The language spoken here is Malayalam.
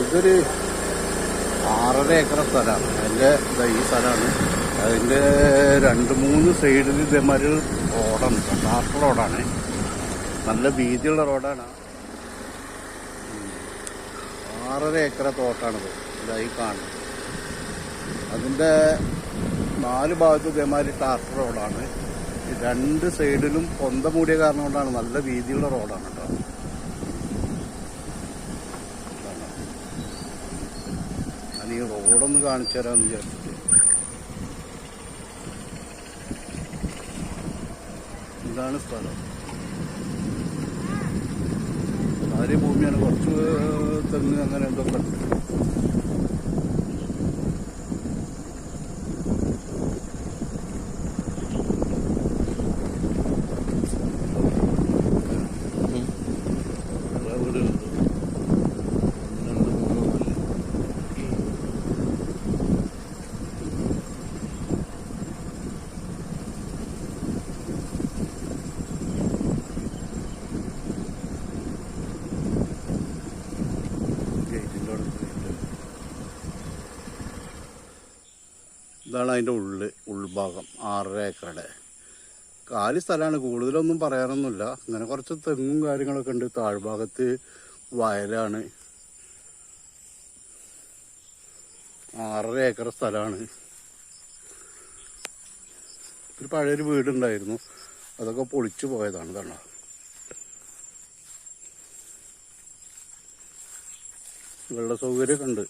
ഇതൊരു 6.5 ഏക്കർ സ്ഥലമാണ്. അതിൻ്റെ ഈ സ്ഥലമാണ്. അതിൻ്റെ 2-3 സൈഡിൽ ഇതേമാതിരി റോഡാണ്, ടാർ റോഡാണ്. നല്ല വീതിയുള്ള റോഡാണ്. 6.5 ഏക്കർ തോട്ടാണിത്. ഇതായി കാണുന്നത്. അതിൻ്റെ 4 ഭാഗത്തും ഇതേമാതിരി ടാർ റോഡാണ്. 2 സൈഡിലും പൊന്ത മൂടിയ കാരണം കൊണ്ടാണ്. നല്ല വീതിയുള്ള റോഡാണ് കേട്ടോ. ഞാൻ ഈ റോഡൊന്ന് കാണിച്ചു തരാമെന്ന് വിചാരിച്ചിട്ട്. ഇതാണ് സ്ഥലം. ഭാര്യ ഭൂമിയാണ്. കുറച്ച് തെങ്ങ് അങ്ങനെ എന്തൊക്കെ ഉണ്ട്. ഇതാണ് അതിൻ്റെ ഉൾഭാഗം. 6.5 ഏക്കറുടെ കാലി സ്ഥലമാണ്. കൂടുതലൊന്നും പറയാനൊന്നുമില്ല. ഇങ്ങനെ കുറച്ച് തെങ്ങും കാര്യങ്ങളൊക്കെ ഉണ്ട്. താഴ്ഭാഗത്ത് വയലാണ്. 6.5 ഏക്കർ സ്ഥലമാണ്. ഒരു പഴയൊരു വീടുണ്ടായിരുന്നു, അതൊക്കെ പൊളിച്ചു പോയതാണ്. ഇതാണ് വെള്ള സൗകര്യമൊക്കെ ഉണ്ട്.